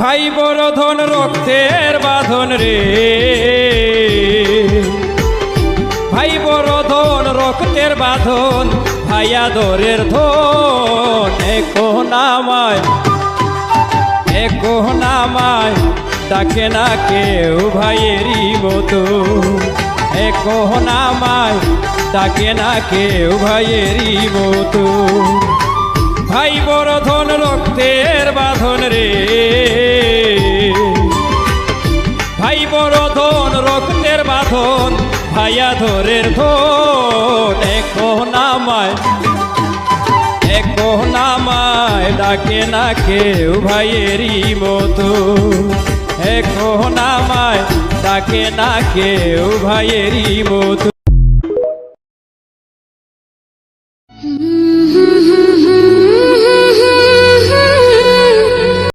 ভাই বড় ধন রক্তের বাঁধন রে, ভাই বড় ধন রক্তের বাঁধন, ভাই আদরের ধন। একো নামায় ডাকে না কেউ ভাইয়েরই মতো, একো নামায় ডাকে না কেউ ভাইয়েরই মতো। ভাই বড় ধন রক্তের বাঁধন রে, ভাই বড় ধন রক্তের বাঁধন, ভাই আদরের ধন। একো নামায় ডাকে না কেউ ভাইয়েরই মতো, একো নামায় ডাকে না কেউ ভাইয়েরই মতো।